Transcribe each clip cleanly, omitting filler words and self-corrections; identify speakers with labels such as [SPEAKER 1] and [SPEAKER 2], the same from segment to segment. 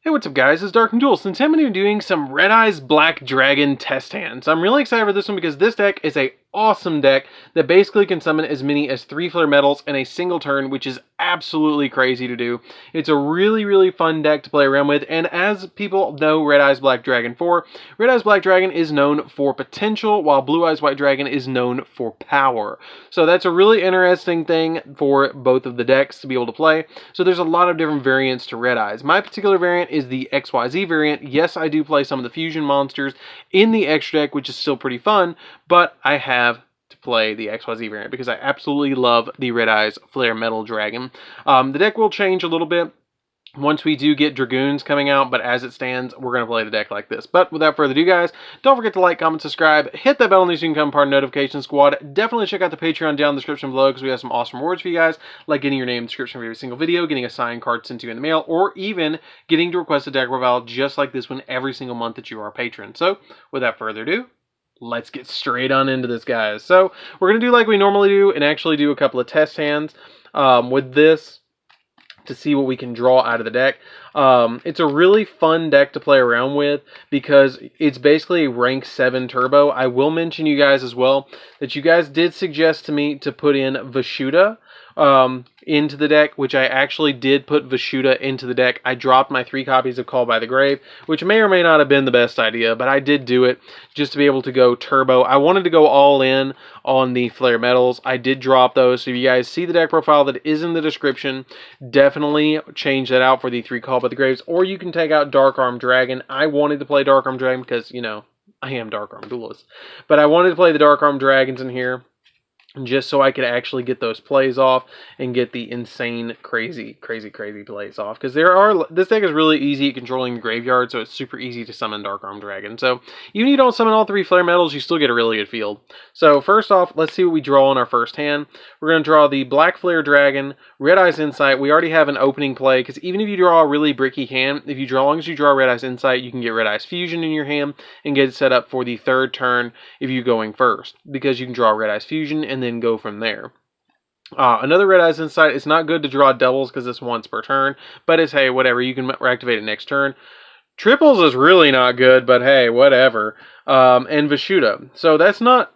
[SPEAKER 1] Hey, what's up guys, it's DarkArmedDuelist, and today I'm going to be doing some Red Eyes Black Dragon test hands. I'm really excited for this one because this deck is a awesome deck that basically can summon as many as 3 Flare Metals in a single turn, which is absolutely crazy to do. It's a really fun deck to play around with, and as people know Red Eyes Black Dragon for, Red Eyes Black Dragon is known for potential, while Blue Eyes White Dragon is known for power. So that's a really interesting thing for both of the decks to be able to play. So there's a lot of different variants to Red Eyes. My particular variant is the XYZ variant. Yes, I do play some of the fusion monsters in the extra deck, which is still pretty fun, but I have to play the XYZ variant because I absolutely love the Red Eyes Flare Metal Dragon. The deck will change a little bit once we do get Dragoons coming out, but as it stands, we're going to play the deck like this. But without further ado, guys, don't forget to like, comment, subscribe, hit that bell on so you can become part of the notification squad. Definitely check out the Patreon down in the description below because we have some awesome rewards for you guys, like getting your name in the description of every single video, getting a signed card sent to you in the mail, or even getting to request a deck profile just like this one every single month that you are a patron. So, without further ado, let's get straight on into this, guys. So, we're going to do like we normally do and actually do a couple of test hands with this to see what we can draw out of the deck. It's a really fun deck to play around with because it's basically a rank 7 turbo. I will mention you guys as well that you guys did suggest to me to put in Vishuda into the deck, which I actually did put Vishuda into the deck. I dropped my 3 copies of Call by the Grave, which may or may not have been the best idea, but I did do it just to be able to go turbo. I wanted to go all in on the Flare Metals. I did drop those, so if you guys see the deck profile that is in the description, definitely change that out for the 3 Call by the Graves, or you can take out Dark Dragon. I wanted to play Dark Dragon because, you know, I am DarkArmedDuelist, but I wanted to play the Dark Dragons in here just so I could actually get those plays off and get the insane, crazy plays off. Because this deck is really easy at controlling the graveyard, so it's super easy to summon Dark Dragon. So even if you don't summon all 3 Flare Metals, you still get a really good field. So first off, let's see what we draw in our first hand. We're going to draw the Black Flare Dragon, Red Eyes Insight. We already have an opening play, because even if you draw a really bricky hand, as long as you draw Red Eyes Insight, you can get Red Eyes Fusion in your hand and get it set up for the 3rd turn if you're going first, because you can draw Red Eyes Fusion and then go from there. Another Red Eyes Insight. It's not good to draw doubles because it's once per turn, but it's, hey, whatever, you can reactivate it next turn. Triples is really not good, but hey, whatever. And Vishuda. So that's not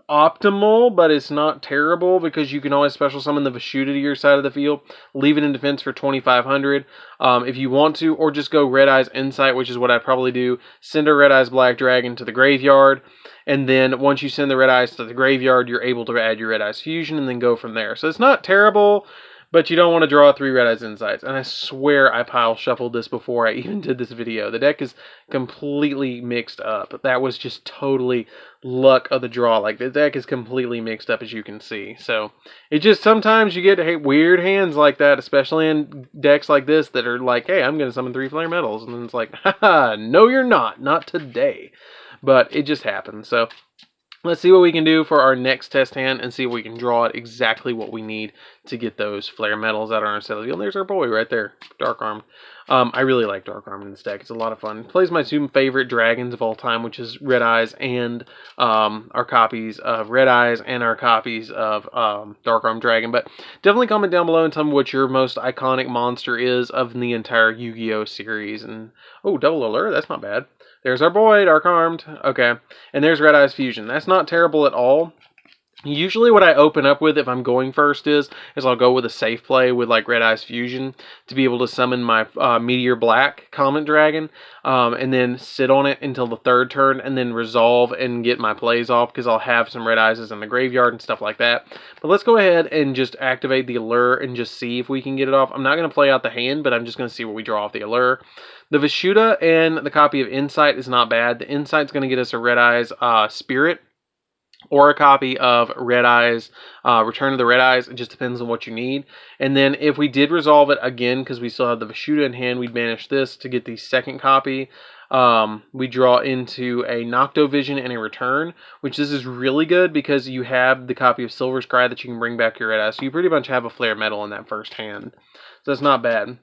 [SPEAKER 1] optimal, but it's not terrible because you can always special summon the Vishuda to your side of the field, leave it in defense for 2,500 if you want to, or just go Red Eyes Insight, which is what I'd probably do. Send a Red Eyes Black Dragon to the graveyard, and then once you send the Red Eyes to the graveyard, you're able to add your Red Eyes Fusion and then go from there. So it's not terrible, but you don't want to draw 3 Red Eyes Insights. And I swear I pile shuffled this before I even did this video. The deck is completely mixed up. That was just totally luck of the draw. Like, the deck is completely mixed up, as you can see. So it just, sometimes you get weird hands like that, especially in decks like this that are like, hey, I'm going to summon 3 Flare Metals. And then it's like, haha, no you're not. Not today. But it just happens. So let's see what we can do for our next test hand and see if we can draw it exactly what we need to get those Flare Metals out on our set of the field. There's our boy right there, Dark Armed. I really like Dark Armed in this deck. It's a lot of fun. It plays my 2 favorite dragons of all time, which is Red Eyes and our copies of Red Eyes and our copies of Dark Armed Dragon. But definitely comment down below and tell me what your most iconic monster is of the entire Yu-Gi-Oh series. And oh, double alert, that's not bad. There's our boy, Dark Armed. Okay. And there's Red Eyes Fusion. That's not terrible at all. Usually what I open up with if I'm going first is I'll go with a safe play with like Red Eyes Fusion to be able to summon my Meteor Black Comet Dragon and then sit on it until the 3rd turn and then resolve and get my plays off because I'll have some Red Eyes in the graveyard and stuff like that. But let's go ahead and just activate the Allure and just see if we can get it off. I'm not going to play out the hand, but I'm just going to see what we draw off the Allure. The Vishuda and the copy of Insight is not bad. The Insight's going to get us a Red Eyes Spirit or a copy of Red Eyes Return of the Red Eyes. It just depends on what you need. And then if we did resolve it again, because we still have the Vishuda in hand, we'd banish this to get the 2nd copy. We draw into a Nocto Vision and a Return, which this is really good because you have the copy of Silver's Cry that you can bring back your Red Eyes. So you pretty much have a Flare Metal in that first hand. So that's not bad.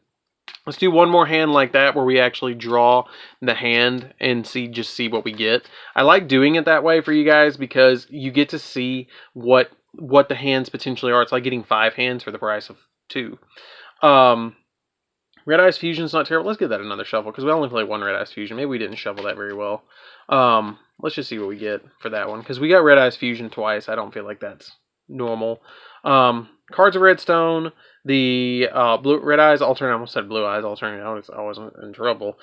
[SPEAKER 1] Let's do one more hand like that where we actually draw the hand and just see what we get. I like doing it that way for you guys because you get to see what the hands potentially are. It's like getting 5 hands for the price of 2. Red Eyes Fusion's not terrible. Let's give that another shuffle, because we only played one Red Eyes Fusion. Maybe we didn't shuffle that very well. Let's just see what we get for that one, because we got Red Eyes Fusion twice. I don't feel like that's normal. Cards of Redstone, the Red Eyes alternate. I almost said Blue Eyes alternate. I wasn't in trouble.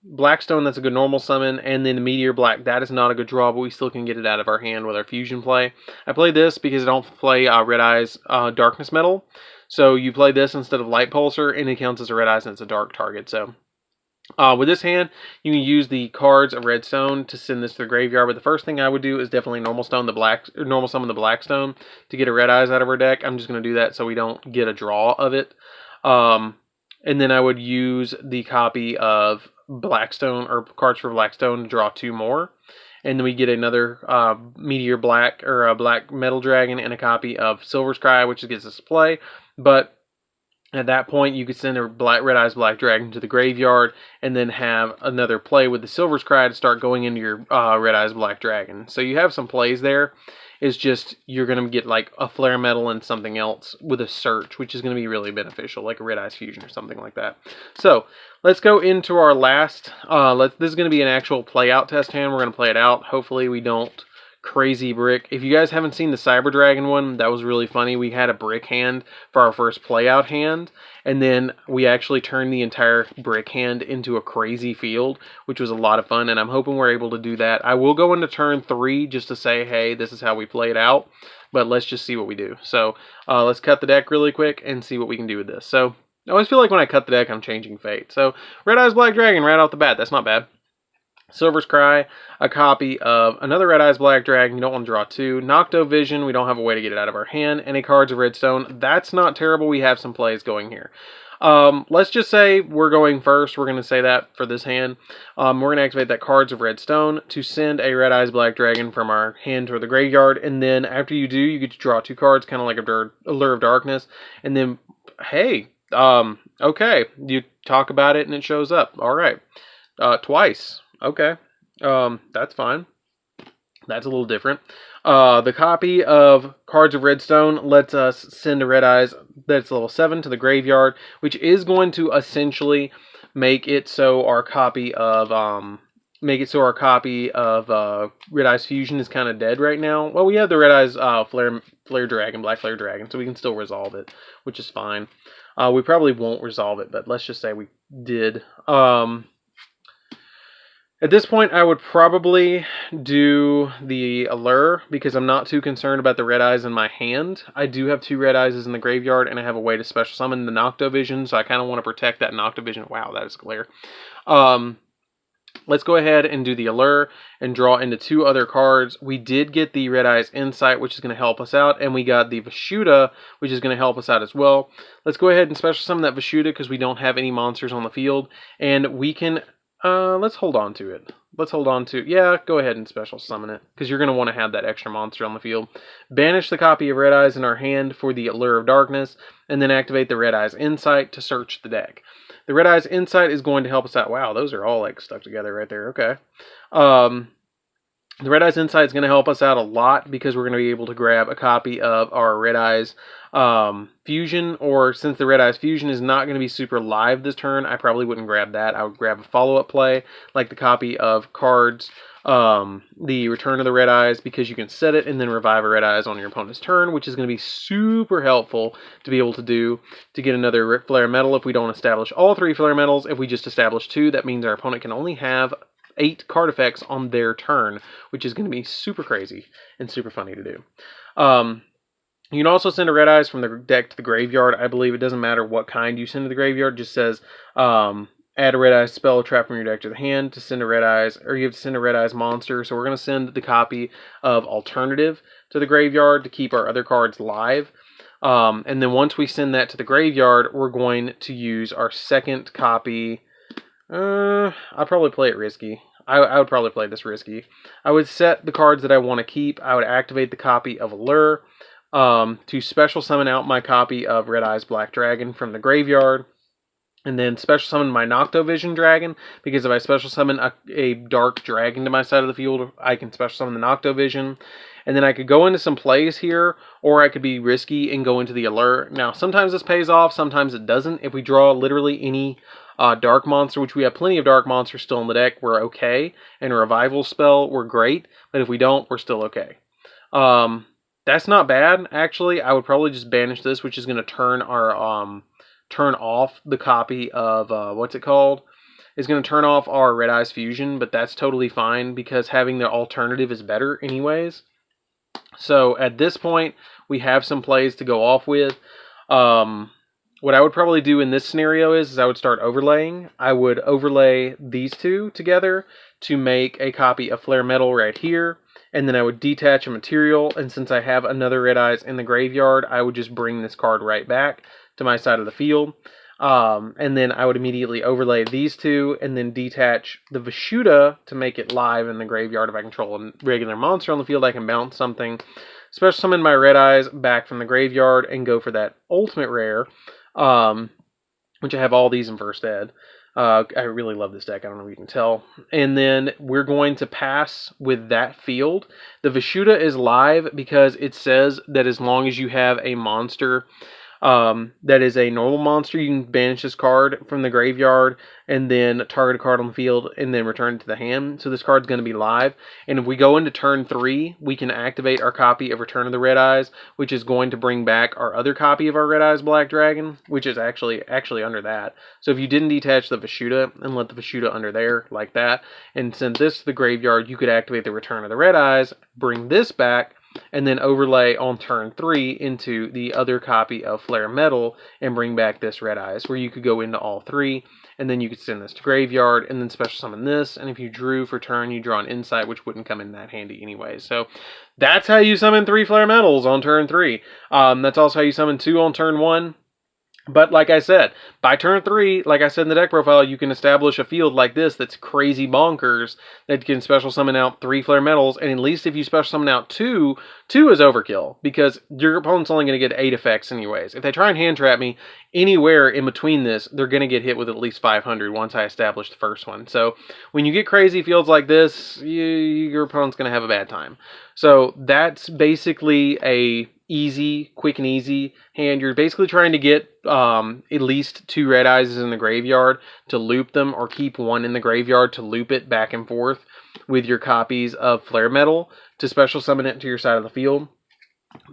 [SPEAKER 1] Blackstone, that's a good normal summon, and then the Meteor Black, that is not a good draw, but we still can get it out of our hand with our Fusion play. I played this because I don't play Red Eyes Darkness Metal, so you play this instead of Light Pulsar, and it counts as a Red Eyes, and it's a dark target. So with this hand, you can use the cards of Redstone to send this to the graveyard, but the first thing I would do is definitely normal summon the Blackstone to get a Red Eyes out of our deck. I'm just going to do that so we don't get a draw of it. And then I would use the copy of Blackstone, or cards for Blackstone, to draw 2 more. And then we get another Meteor Black, or a Black Metal Dragon, and a copy of Silver Sky, which gets us to play. But at that point, you could send a Red Eyes Black Dragon to the graveyard, and then have another play with the Silver Sky to start going into your Red Eyes Black Dragon. So you have some plays there. It's just, you're going to get like a Flare Metal and something else with a search, which is going to be really beneficial, like a Red Eyes Fusion or something like that. So, let's go into our last, this is going to be an actual play out test hand. We're going to play it out. Hopefully we don't crazy brick. If you guys haven't seen the Cyber Dragon one, that was really funny. We had a brick hand for our first play out hand, and then we actually turned the entire brick hand into a crazy field, which was a lot of fun, and I'm hoping we're able to do that. I will go into turn 3 just to say, hey, this is how we play it out, but let's just see what we do. So let's cut the deck really quick and see what we can do with this. So I always feel like when I cut the deck, I'm changing fate. So Red Eyes Black Dragon right off the bat. That's not bad. Silver Sky, a copy of another Red Eyes Black Dragon. You don't want to draw 2. Nocto Vision, we don't have a way to get it out of our hand. And a Cards of Redstone. That's not terrible. We have some plays going here. Let's just say we're going first. We're going to say that for this hand. We're going to activate that Cards of Redstone to send a Red Eyes Black Dragon from our hand toward the graveyard. And then after you do, you get to draw 2 cards, kind of like a Allure of Darkness. And then, hey, okay, you talk about it and it shows up. All right, twice. Okay, that's fine. That's a little different. The copy of Cards of Redstone lets us send a Red Eyes that's level 7 to the graveyard, which is going to essentially make it so our copy of Red Eyes Fusion is kind of dead right now. Well, we have the Red Eyes Flare Dragon, Black Flare Dragon, so we can still resolve it, which is fine. We probably won't resolve it, but let's just say we did. At this point, I would probably do the Allure, because I'm not too concerned about the Red Eyes in my hand. I do have 2 Red Eyes in the graveyard, and I have a way to special summon the Nocto Vision, so I kind of want to protect that Nocto Vision. Wow, that is clear. Let's go ahead and do the Allure and draw into 2 other cards. We did get the Red Eyes Insight, which is going to help us out, and we got the Vashuda, which is going to help us out as well. Let's go ahead and special summon that Vashuda, because we don't have any monsters on the field, and we can... let's hold on to it. Yeah, go ahead and special summon it, because you're going to want to have that extra monster on the field. Banish the copy of Red Eyes in our hand for the Allure of Darkness, and then activate the Red Eyes Insight to search the deck. The Red Eyes Insight is going to help us out. Wow, those are all like stuck together right there. Okay. The Red Eyes Insight is going to help us out a lot, because we're going to be able to grab a copy of our Red Eyes Fusion, or since the Red Eyes Fusion is not going to be super live this turn, I probably wouldn't grab that. I would grab a follow-up play, like the copy of Cards, the Return of the Red Eyes, because you can set it and then revive a Red Eyes on your opponent's turn, which is going to be super helpful to be able to do to get another Flare Metal if we don't establish all 3 Flare Metals. If we just establish 2, that means our opponent can only have 8 card effects on their turn, which is going to be super crazy and super funny to do. You can also send a Red Eyes from the deck to the graveyard. I believe it doesn't matter what kind you send to the graveyard. It just says add a Red Eyes spell or trap from your deck to the hand to send a Red Eyes, or you have to send a Red Eyes monster. So we're going to send the copy of Alternative to the graveyard to keep our other cards live. And then once we send that to the graveyard, we're going to use our second copy. I'd probably play it risky. I would probably play this risky. I would set the cards that I want to keep. I would activate the copy of Allure to special summon out my copy of Red Eyes Black Dragon from the graveyard. And then special summon my Nocto Vision Dragon, because if I special summon a dark dragon to my side of the field, I can special summon the Nocto Vision. And then I could go into some plays here, or I could be risky and go into the alert. Now, sometimes this pays off, sometimes it doesn't. If we draw literally any dark monster, which we have plenty of dark monsters still in the deck, we're okay. And a revival spell, we're great. But if we don't, we're still okay. That's not bad, actually. I would probably just banish this, which is going to turn our turn off the copy of what's it called? It's going to turn off our Red Eyes Fusion, but that's totally fine because having the alternative is better anyways. So at this point, we have some plays to go off with. What I would probably do in this scenario is I would start overlaying. I would overlay these two together to make a copy of Flare Metal right here. And then I would detach a material, and since I have another Red Eyes in the graveyard, I would just bring this card right back to my side of the field. And then I would immediately overlay these two, and then detach the Vishuda to make it live in the graveyard. If I control a regular monster on the field, I can bounce something. Special summon my Red Eyes back from the graveyard, and go for that ultimate rare, which I have all these in first ed. I really love this deck. I don't know if you can tell. And then we're going to pass with that field. The Vishuda is live because it says that as long as you have a monster that is a normal monster, you can banish this card from the graveyard and then target a card on the field and then return it to the hand. So this card's going to be live. And if we go into turn 3, we can activate our copy of Return of the Red Eyes, which is going to bring back our other copy of our Red Eyes Black Dragon, which is actually under that. So if you didn't detach the Vishuda and let the Vishuda under there like that, and send this to the graveyard, you could activate the Return of the Red Eyes, bring this back, and then overlay on turn 3 into the other copy of Flare Metal and bring back this Red Eyes, where you could go into all 3, and then you could send this to graveyard, and then special summon this, and if you drew for turn, you draw an Insight, which wouldn't come in that handy anyway. So that's how you summon 3 Flare Metals on turn 3. That's also how you summon 2 on turn 1. But like I said, by turn 3, like I said in the deck profile, you can establish a field like this that's crazy bonkers that can special summon out 3 Flare Metals, and at least if you special summon out 2 is overkill, because your opponent's only going to get 8 effects anyways. If they try and hand trap me anywhere in between this, they're going to get hit with at least 500 once I establish the first one. So when you get crazy fields like this, your opponent's going to have a bad time. So that's basically a quick and easy hand. You're basically trying to get at least 2 Red Eyes in the graveyard to loop them, or keep 1 in the graveyard to loop it back and forth with your copies of Flare Metal to special summon it to your side of the field.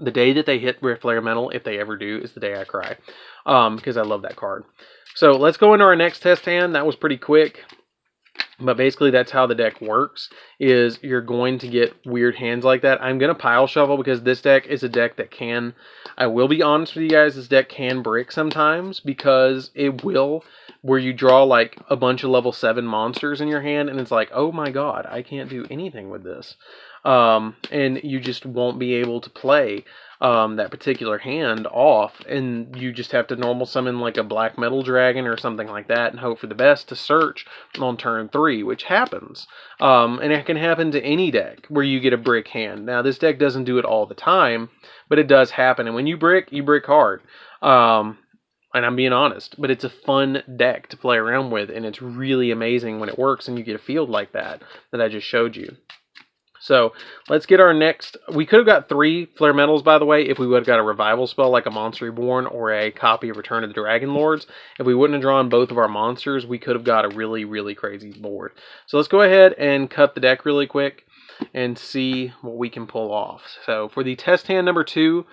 [SPEAKER 1] The day that they hit with Flare Metal, if they ever do, is the day I cry, because I love that card. So let's go into our next test hand. That was pretty quick. But basically that's how the deck works, is you're going to get weird hands like that. I'm going to pile shuffle because this deck is a deck that can, I will be honest with you guys, this deck can brick sometimes, because it will, where you draw like a bunch of level 7 monsters in your hand and it's like, oh my god, I can't do anything with this. And you just won't be able to play that particular hand off, and you just have to normal summon like a black metal dragon or something like that and hope for the best to search on turn 3, which happens. And it can happen to any deck where you get a brick hand. Now this deck doesn't do it all the time, but it does happen, and when you brick hard. And I'm being honest, but it's a fun deck to play around with, and it's really amazing when it works and you get a field like that I just showed you. So let's get our next. We could have got 3 Flare Metals, by the way, if we would have got a revival spell like a Monster Reborn or a copy of Return of the Dragon Lords. If we wouldn't have drawn both of our monsters, we could have got a really, really crazy board. So let's go ahead and cut the deck really quick and see what we can pull off. So for the test hand number 2,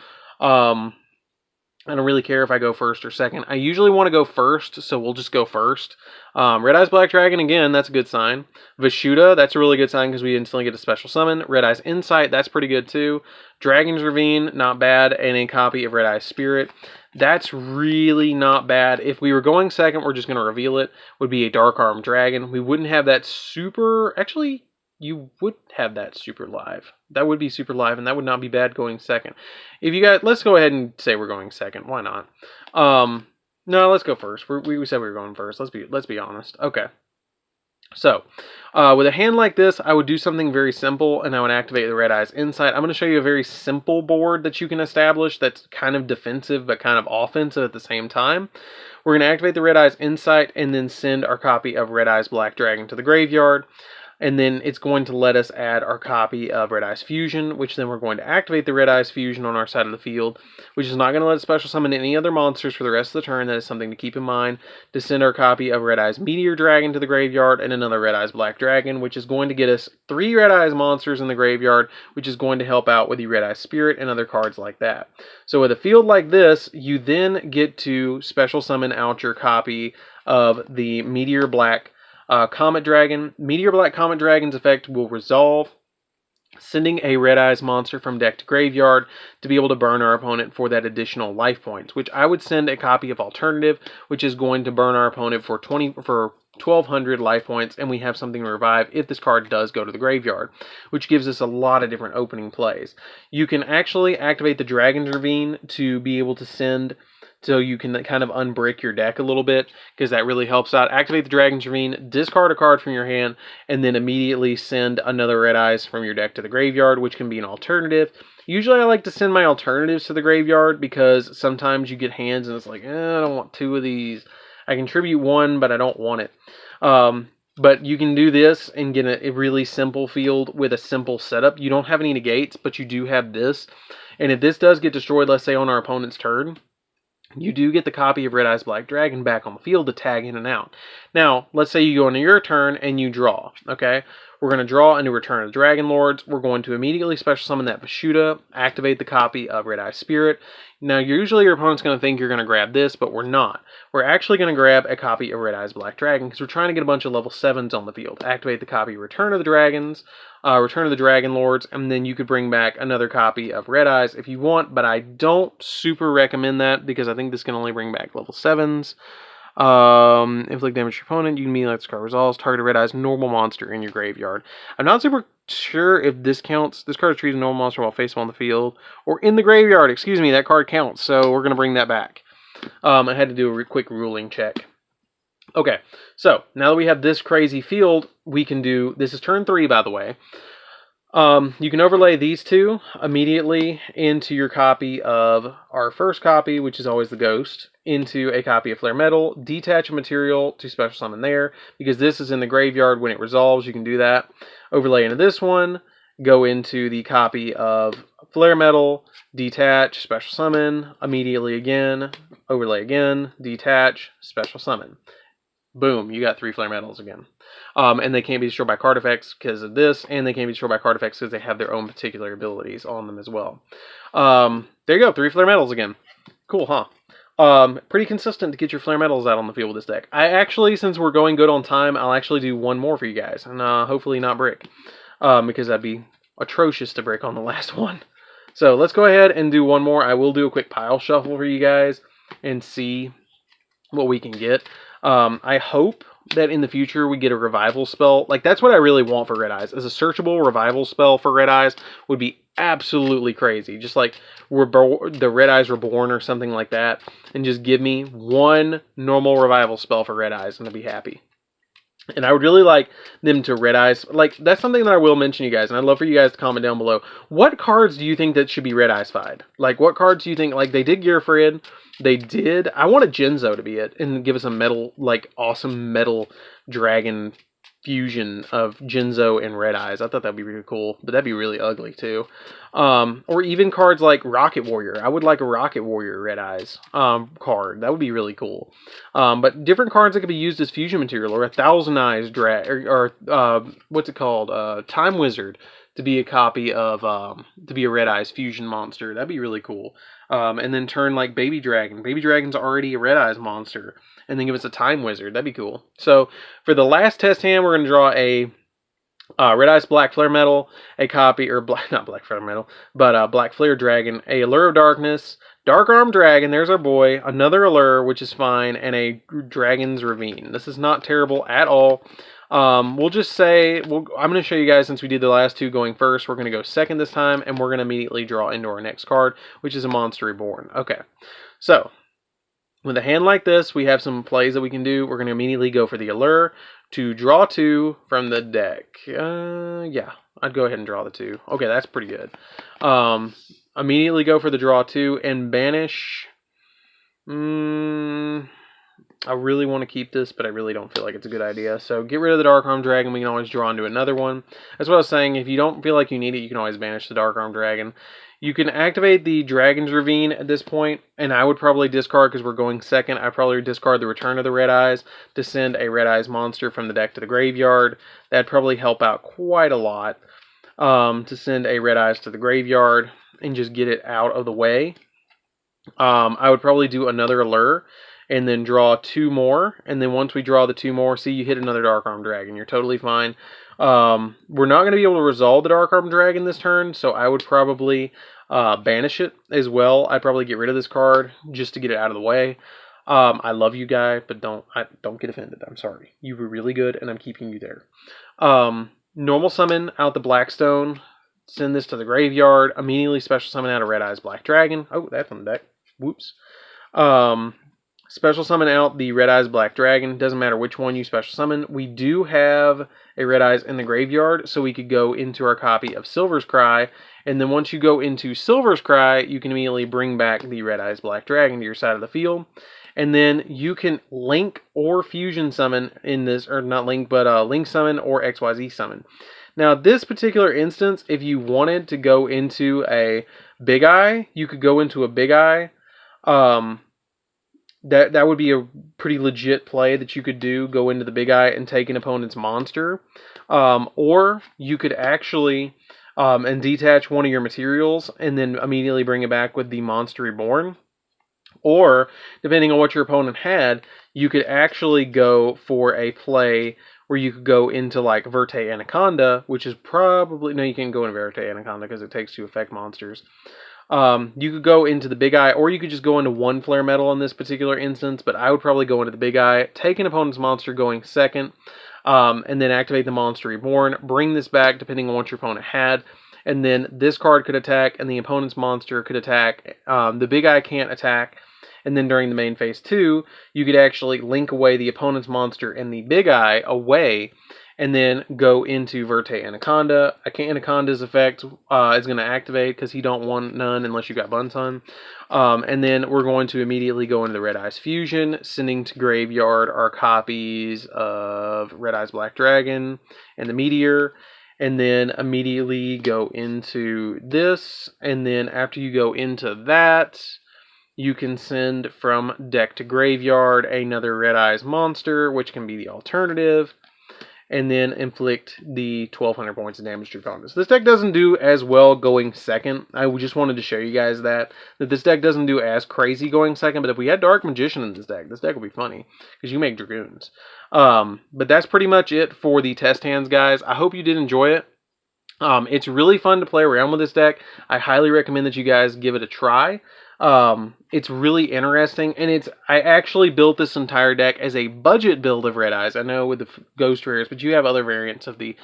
[SPEAKER 1] I don't really care if I go first or second. I usually want to go first, so we'll just go first. Red Eyes Black Dragon, again, that's a good sign. Vishuda, that's a really good sign because we instantly get a special summon. Red Eyes Insight, that's pretty good too. Dragon's Ravine, not bad. And a copy of Red Eyes Spirit. That's really not bad. If we were going second, we're just going to reveal it, would be a Dark Armed Dragon. We wouldn't have that super... Actually, you would have that super live. That would be super live, and that would not be bad going second. If you guys, let's go ahead and say we're going second. Why not? No, let's go first. We said we were going first. Let's be honest. Okay. So, with a hand like this, I would do something very simple, and I would activate the Red Eyes Insight. I'm going to show you a very simple board that you can establish that's kind of defensive, but kind of offensive at the same time. We're going to activate the Red Eyes Insight, and then send our copy of Red Eyes Black Dragon to the graveyard. And then it's going to let us add our copy of Red Eyes Fusion, which then we're going to activate the Red Eyes Fusion on our side of the field, which is not going to let us special summon any other monsters for the rest of the turn. That is something to keep in mind. To send our copy of Red Eyes Meteor Dragon to the graveyard and another Red Eyes Black Dragon, which is going to get us 3 Red Eyes monsters in the graveyard, which is going to help out with the Red Eyes Spirit and other cards like that. So with a field like this, you then get to special summon out your copy of the Meteor Black Comet Dragon. Meteor Black Comet Dragon's effect will resolve, sending a Red Eyes monster from deck to graveyard to be able to burn our opponent for that additional life points, which I would send a copy of Alternative, which is going to burn our opponent for 1,200 life points, and we have something to revive if this card does go to the graveyard, which gives us a lot of different opening plays. You can actually activate the Dragon's Ravine to be able to send, so you can kind of unbrick your deck a little bit, because that really helps out. Activate the Dragon's Ravine, discard a card from your hand, and then immediately send another Red Eyes from your deck to the graveyard, which can be an alternative. Usually I like to send my alternatives to the graveyard, because sometimes you get hands and it's like, I don't want 2 of these. I contribute 1, but I don't want it. But you can do this and get a really simple field with a simple setup. You don't have any negates, but you do have this. And if this does get destroyed, let's say on our opponent's turn, you do get the copy of Red Eyes Black Dragon back on the field to tag in and out. Now, let's say you go into your turn and you draw, okay? We're going to draw into Return of the Dragon Lords. We're going to immediately special summon that Vashuda, activate the copy of Red Eyes Spirit. Now, usually your opponent's going to think you're going to grab this, but we're not. We're actually going to grab a copy of Red Eyes Black Dragon, because we're trying to get a bunch of level 7s on the field. Activate the copy of Return of the Dragons, Return of the Dragon Lords, and then you could bring back another copy of Red Eyes if you want, but I don't super recommend that, because I think this can only bring back level 7s. Inflict damage to your opponent. You can immediately let this card resolves. Target a Red Eyes normal monster in your graveyard. I'm not super sure if this counts. This card is treated as a normal monster while face on the field or in the graveyard. Excuse me, that card counts. So we're going to bring that back. I had to do a quick ruling check. Okay, so now that we have this crazy field, we can do, this is turn 3 by the way. You can overlay these 2 immediately into your copy of our first copy, which is always the Ghost, into a copy of Flare Metal, detach a material to special summon there, because this is in the graveyard. When it resolves, you can do that. Overlay into this one, go into the copy of Flare Metal, detach, special summon, immediately again, overlay again, detach, special summon. Boom, you got 3 Flare Metals again. And they can't be destroyed by card effects because of this, and they can't be destroyed by card effects because they have their own particular abilities on them as well. There you go, 3 Flare Metals again. Cool, huh? Pretty consistent to get your Flare Metals out on the field with this deck. I actually, since we're going good on time, I'll actually do one more for you guys, and hopefully not brick, because that'd be atrocious to brick on the last one. So let's go ahead and do one more. I will do a quick pile shuffle for you guys and see what we can get. I hope that in the future we get a revival spell. Like, that's what I really want for Red Eyes. As a searchable revival spell for Red Eyes would be absolutely crazy. Just like the Red Eyes Reborn or something like that. And just give me one normal revival spell for Red Eyes and I'd be happy. And I would really like them to Red Eyes. Like, that's something that I will mention, you guys. And I'd love for you guys to comment down below. What cards do you think that should be Red Eyes-fied? Like, what cards do you think, like, they did Gearfried. They did. I want a Jinzo to be it. And give us a metal, like, awesome metal dragon fusion of Jinzo and Red Eyes. I thought that'd be really cool. But that'd be really ugly, too. Or even cards like Rocket Warrior. I would like a Rocket Warrior Red Eyes card. That would be really cool. But different cards that could be used as fusion material, or a Thousand Eyes or what's it called? Time Wizard to be a copy of to be a Red Eyes fusion monster. That'd be really cool. And then turn like Baby Dragon. Baby Dragon's already a Red Eyes monster. And then give us a Time Wizard. That'd be cool. So for the last test hand, we're gonna draw a Red Eyes Black Flare Metal, a copy, or not Black Flare Metal, but Black Flare Dragon, a Allure of Darkness, Dark Armed Dragon, there's our boy, another Allure, which is fine, and a Dragon's Ravine. This is not terrible at all. We'll just say, I'm going to show you guys, since we did the last 2 going first, we're going to go second this time, and we're going to immediately draw into our next card, which is a Monster Reborn. Okay, so with a hand like this, we have some plays that we can do. We're going to immediately go for the Allure to draw 2 from the deck. Yeah, I'd go ahead and draw the 2. Okay, that's pretty good. Immediately go for the draw 2 and banish. I really want to keep this, but I really don't feel like it's a good idea. So get rid of the Dark Armed Dragon. We can always draw into another one. That's what I was saying. If you don't feel like you need it, you can always banish the Dark Armed Dragon. You can activate the Dragon's Ravine at this point, and I would probably discard, because we're going second, I'd probably discard the Return of the Red Eyes to send a Red Eyes monster from the deck to the graveyard. That'd probably help out quite a lot, to send a Red Eyes to the graveyard and just get it out of the way. I would probably do another Allure, and then draw 2 more, and then once we draw the 2 more, see, you hit another Dark Armed Dragon. You're totally fine. We're not going to be able to resolve the Dark Armed Dragon this turn, so I would probably banish it as well. I'd probably get rid of this card just to get it out of the way. I love you, guy, but don't get offended. I'm sorry. You were really good, and I'm keeping you there. Normal summon out the Blackstone. Send this to the graveyard. Immediately special summon out a Red Eyes Black Dragon. Oh, that's on the deck. Whoops. Special summon out the Red Eyes Black Dragon. Doesn't matter which one you special summon. We do have a Red Eyes in the graveyard, so we could go into our copy of Silver's Cry. And then once you go into Silver's Cry, you can immediately bring back the Red Eyes Black Dragon to your side of the field. And then you can link or fusion summon in this, or not link, but link summon or XYZ summon. Now, this particular instance, if you wanted to go into a Big Eye, you could go into a Big Eye. That would be a pretty legit play that you could do. Go into the Big Eye and take an opponent's monster. Or you could actually and detach one of your materials and then immediately bring it back with the Monster Reborn. Or, depending on what your opponent had, you could actually go for a play where you could go into like Verte Anaconda, which is probably... No, you can't go into Verte Anaconda because it takes 2 effect monsters. You could go into the Big Eye, or you could just go into 1 Flare Metal in this particular instance, but I would probably go into the Big Eye, take an opponent's monster going second, and then activate the Monster Reborn, bring this back depending on what your opponent had, and then this card could attack, and the opponent's monster could attack. The Big Eye can't attack, and then during the main phase 2, you could actually link away the opponent's monster and the Big Eye away, and then go into Verte Anaconda. Anaconda's effect is going to activate because he don't want none unless you got Bunsun. And then we're going to immediately go into the Red Eyes Fusion, sending to graveyard our copies of Red Eyes Black Dragon and the Meteor. And then immediately go into this. And then after you go into that, you can send from deck to graveyard another Red Eyes monster, which can be the alternative, and then inflict the 1,200 points of damage to your opponents. This deck doesn't do as well going second. I just wanted to show you guys that this deck doesn't do as crazy going second, but if we had Dark Magician in this deck would be funny, because you make Dragoons. But that's pretty much it for the test hands, guys. I hope you did enjoy it. It's really fun to play around with this deck. I highly recommend that you guys give it a try. It's really interesting, and I actually built this entire deck as a budget build of Red Eyes. I know with the Ghost Rares, but you have other variants of the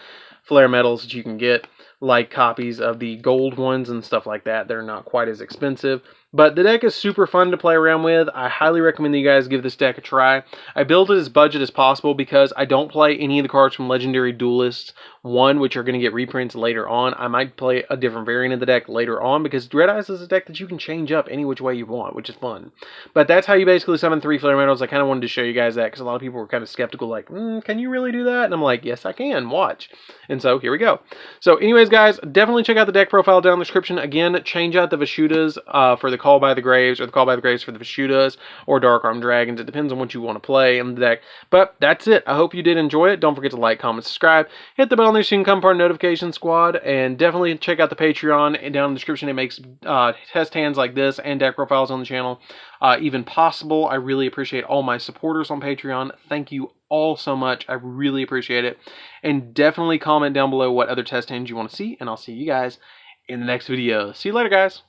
[SPEAKER 1] Flare Metals that you can get, like copies of the gold ones and stuff like that. They're not quite as expensive. But the deck is super fun to play around with. I highly recommend that you guys give this deck a try. I built it as budget as possible because I don't play any of the cards from Legendary Duelists 1, which are going to get reprints later on. I might play a different variant of the deck later on because Red Eyes is a deck that you can change up any which way you want, which is fun. But that's how you basically summon 3 Flare Metals. I kind of wanted to show you guys that because a lot of people were kind of skeptical, like, can you really do that? And I'm like, yes, I can. Watch. And so here we go. So anyways, guys, definitely check out the deck profile down in the description. Again, change out the Vashudas for the Call by the Graves, or the Call by the Graves for the Vashudas, or Dark Armed Dragons. It depends on what you want to play in the deck. But that's it. I hope you did enjoy it. Don't forget to like, comment, subscribe. Hit the bell on there so you can come part of the notification squad. And definitely check out the Patreon. And down in the description, it makes test hands like this and deck profiles on the channel even possible. I really appreciate all my supporters on Patreon. Thank you all so much. I really appreciate it. And definitely comment down below what other test hands you want to see. And I'll see you guys in the next video. See you later, guys.